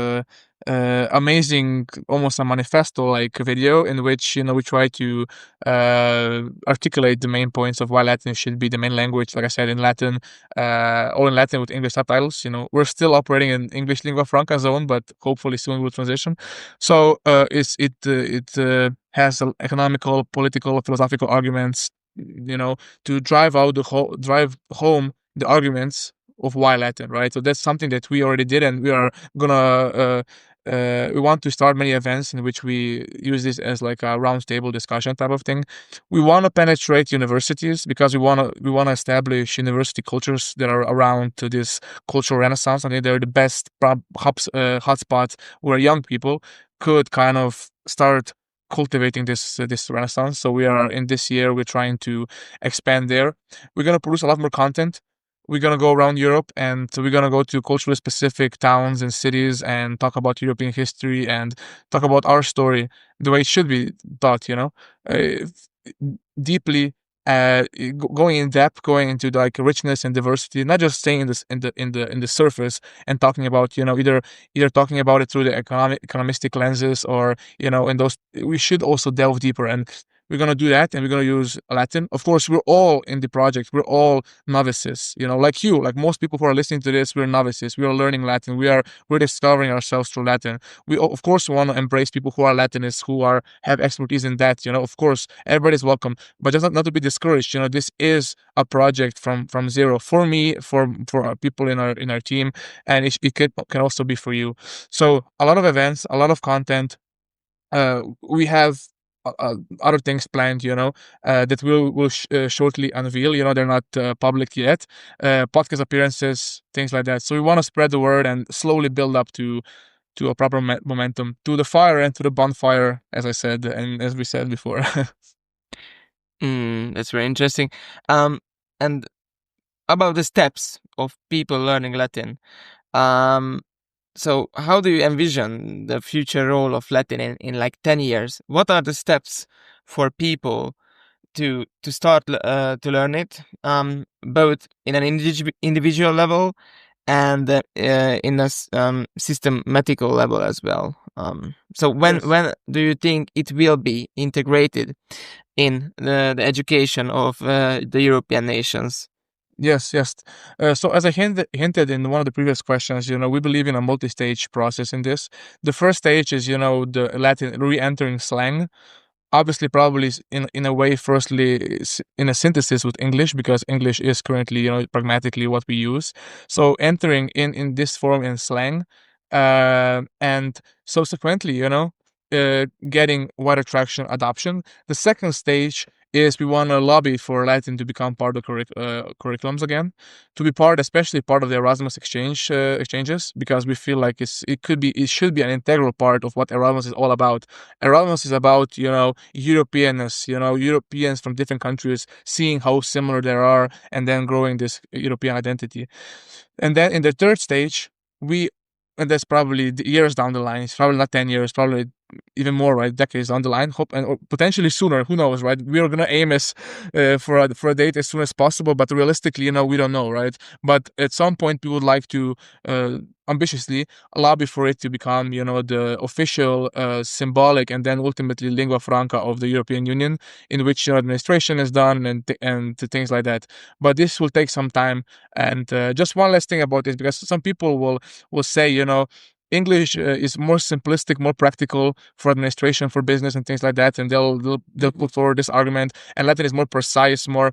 [SPEAKER 3] amazing, almost a manifesto-like video in which, we try to articulate the main points of why Latin should be the main language. Like I said, in Latin, all in Latin with English subtitles. We're still operating in English lingua franca zone, but hopefully soon we'll transition. So it has economical, political, philosophical arguments, to drive home the arguments of why Latin, right? So that's something that we already did, and we are gonna we want to start many events in which we use this as like a roundtable discussion type of thing. We want to penetrate universities because we want to establish university cultures that are around to this cultural renaissance. I think they're the best hotspots where young people could kind of start cultivating this renaissance. So we are in this year we're trying to expand there. We're gonna produce a lot more content. We're gonna go around Europe, and we're gonna go to culturally specific towns and cities and talk about European history and talk about our story the way it should be taught. Uh, Deeply, going in depth, going into like richness and diversity, not just staying in this in the surface and talking about either talking about it through the economistic lenses, or in those. We should also delve deeper, and we're gonna do that, and we're gonna use Latin. Of course, we're all in the project. We're all novices, like you, like most people who are listening to this. We're novices. We are learning Latin. We're discovering ourselves through Latin. We of course want to embrace people who are Latinists, who have expertise in that. Of course, everybody's welcome, but just not to be discouraged. This is a project from zero for me, for our people in our team, and it can also be for you. So a lot of events, a lot of content. We have other things planned, that we'll shortly unveil. They're not public yet. Podcast appearances, things like that. So we want to spread the word and slowly build up to a proper momentum, to the fire and to the bonfire, as I said, and as we said before.
[SPEAKER 2] That's very interesting. And about the steps of people learning Latin. So how do you envision the future role of Latin in like 10 years? What are the steps for people to start to learn it, both in an individual level and in a systematical level as well? So when do you think it will be integrated in the education of the European nations?
[SPEAKER 3] Yes. So as I hinted in one of the previous questions, we believe in a multi-stage process in this. The first stage is, the Latin re-entering slang. obviously probably in a way, firstly in a synthesis with English, because English is currently, pragmatically what we use. So entering in this form in slang, and subsequently, getting wider traction adoption. The second stage is we want to lobby for Latin to become part of curriculums again, to be part, especially part of the Erasmus exchanges, because we feel like it should be an integral part of what Erasmus is all about. Erasmus is about, Europeanness, Europeans from different countries seeing how similar they are and then growing this European identity. And then in the third stage, and that's probably years down the line. It's probably not 10 years, probably even more, right? Decades down the line, hope, and or potentially sooner. Who knows, right? We are gonna aim for a date as soon as possible, but realistically, we don't know, right? But at some point, we would like to ambitiously lobby for it to become, the official, symbolic, and then ultimately lingua franca of the European Union, in which administration is done and things like that. But this will take some time. And just one last thing about this, because some people will say, English is more simplistic, more practical for administration, for business, and things like that, and they'll put forward this argument. And Latin is more precise, more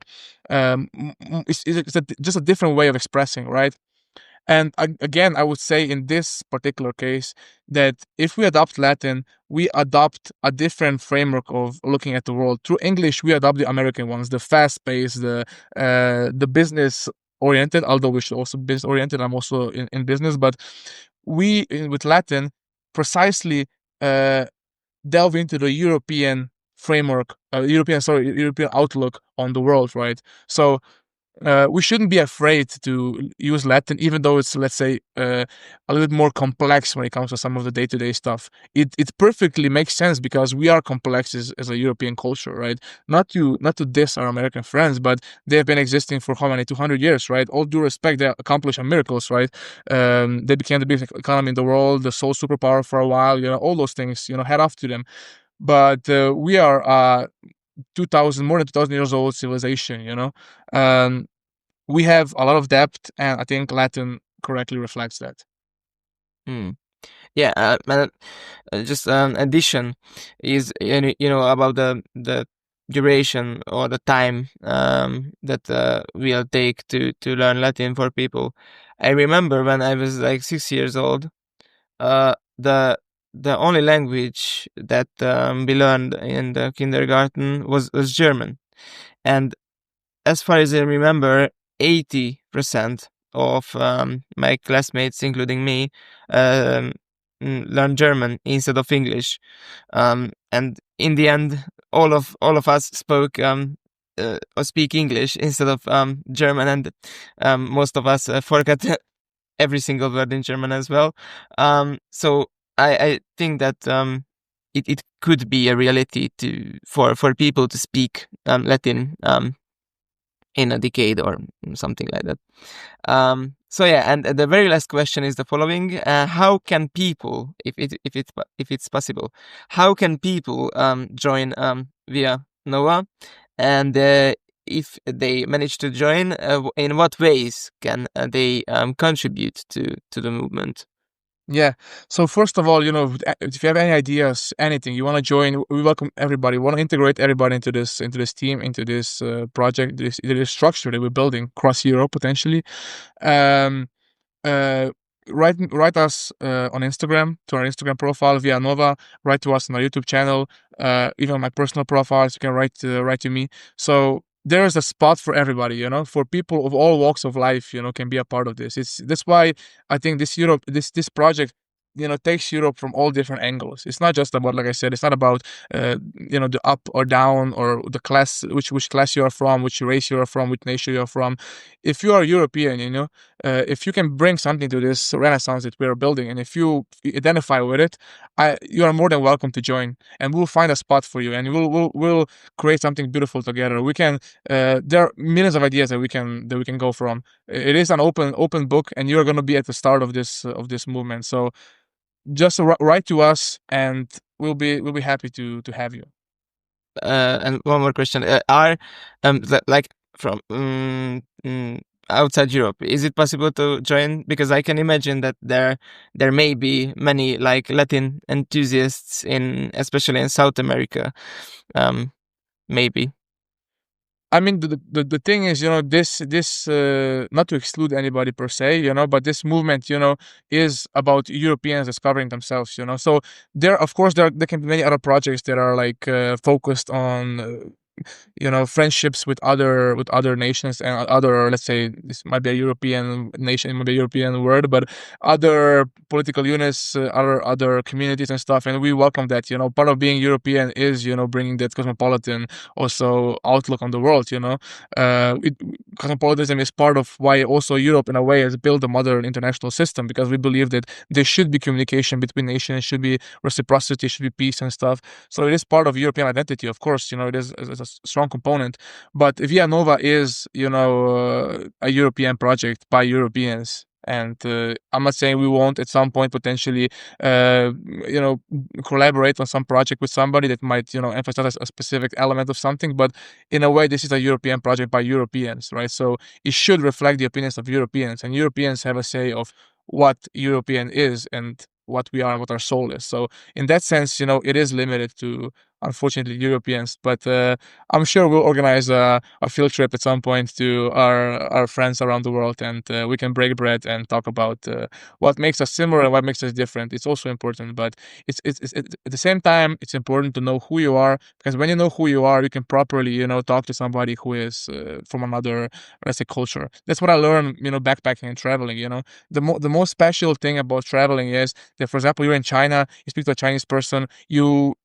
[SPEAKER 3] just a different way of expressing, right? And again, I would say in this particular case that if we adopt Latin, we adopt a different framework of looking at the world. Through English, we adopt the American ones, the fast-paced, the business-oriented, although we should also be business-oriented. I'm also in business, but with Latin, precisely delve into the European framework, European outlook on the world, right? So we shouldn't be afraid to use Latin, even though it's, let's say, a little bit more complex when it comes to some of the day-to-day stuff. It perfectly makes sense because we are complex as a European culture, right? Not to diss our American friends, but they have been existing for how many, 200 years, right? All due respect, they accomplished miracles, right? They became the biggest economy in the world, the sole superpower for a while, all those things, head off to them. But we are 2,000, more than 2,000 years old civilization, we have a lot of depth, and I think Latin correctly reflects that.
[SPEAKER 2] Yeah, just an addition is, about the duration or the time that will take to learn Latin for people. I remember when I was like 6 years old, the only language that we learned in the kindergarten was German, and as far as I remember, 80% of my classmates, including me, learned German instead of English. And in the end, all of us spoke or speak English instead of German, and most of us forgot every single word in German as well. So I think that it could be a reality for people to speak Latin in a decade or something like that. So yeah, and the very last question is the following: how can people, if it's possible, how can people join via Nova, and if they manage to join, in what ways can they contribute to the movement?
[SPEAKER 3] Yeah. So first of all, if you have any ideas, anything you want to join, we welcome everybody. We want to integrate everybody into this team, into this project, this structure that we're building across Europe potentially. Write us on Instagram, to our Instagram profile via Nova. Write to us on our YouTube channel. Even on my personal profiles, you can write to me. So there is a spot for everybody, for people of all walks of life, can be a part of this. That's why I think this project, takes Europe from all different angles. It's not just about, like I said, it's not about the up or down or the class, which class you are from, which race you are from, which nation you are from. If you are European, if you can bring something to this renaissance that we are building, and if you identify with it, you are more than welcome to join, and we'll find a spot for you, and we'll create something beautiful together. We can there are millions of ideas that we can go from. It is an open book, and you're going to be at the start of this movement. So just write to us, and we'll be happy to have you.
[SPEAKER 2] And one more question: are like from outside Europe? Is it possible to join? Because I can imagine that there may be many like Latin enthusiasts especially in South America. Maybe.
[SPEAKER 3] I mean, the thing is, this not to exclude anybody per se, but this movement, is about Europeans discovering themselves, So of course, there can be many other projects that are like focused on friendships with other nations and other, let's say, this might be a European nation, it might be a European word, but other political units, other communities and stuff, and we welcome that. Part of being European is bringing that cosmopolitan also outlook on the world. Cosmopolitanism is part of why also Europe in a way has built a modern international system, because we believe that there should be communication between nations, should be reciprocity, should be peace and stuff. So it is part of European identity, of course. It is a strong component. But Via Nova is, a European project by Europeans. And I'm not saying we won't at some point potentially, collaborate on some project with somebody that might, emphasize a specific element of something. But in a way, this is a European project by Europeans, right? So it should reflect the opinions of Europeans, and Europeans have a say of what European is and what we are and what our soul is. So in that sense, it is limited to, unfortunately, Europeans. But I'm sure we'll organize a field trip at some point to our friends around the world, and we can break bread and talk about what makes us similar and what makes us different. It's also important, but it's at the same time, it's important to know who you are, because when you know who you are, you can properly, talk to somebody who is from another, let's say, culture. That's what I learned, backpacking and traveling. The most special thing about traveling is that, for example, you're in China, you speak to a Chinese person, you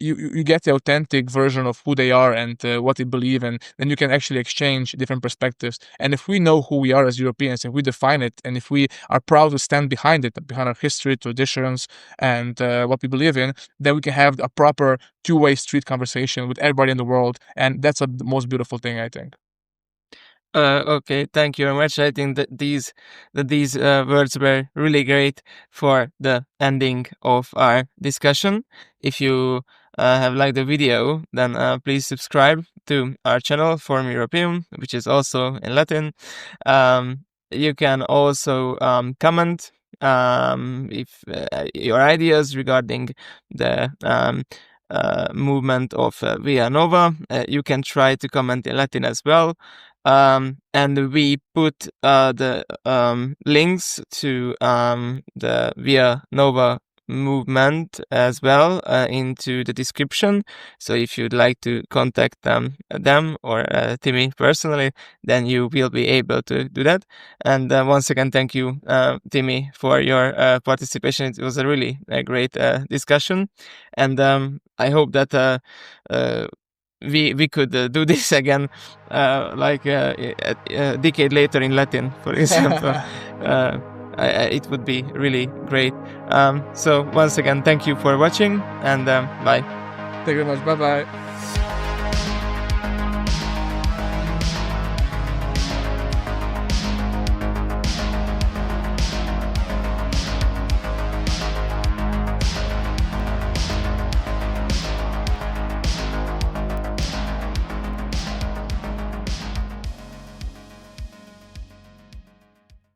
[SPEAKER 3] get the authentic version of who they are and what they believe, and then you can actually exchange different perspectives. And if we know who we are as Europeans, and we define it, and if we are proud to stand behind it, behind our history, traditions, and what we believe in, then we can have a proper two-way street conversation with everybody in the world, and that's the most beautiful thing, I think.
[SPEAKER 2] Okay, thank you very much. I think that these words were really great for the ending of our discussion. If you have liked the video, then please subscribe to our channel, Forum Europeum, which is also in Latin. You can also comment if your ideas regarding the movement of Via Nova. You can try to comment in Latin as well. And we put the links to the Via Nova movement as well into the description. So if you'd like to contact them or Timi personally, then you will be able to do that. And once again, thank you, Timi, for your participation. It was a really great discussion, and I hope that we could do this again, like a decade later in Latin, for example. It would be really great. So once again, thank you for watching, and bye.
[SPEAKER 3] Thank you very much. Bye-bye.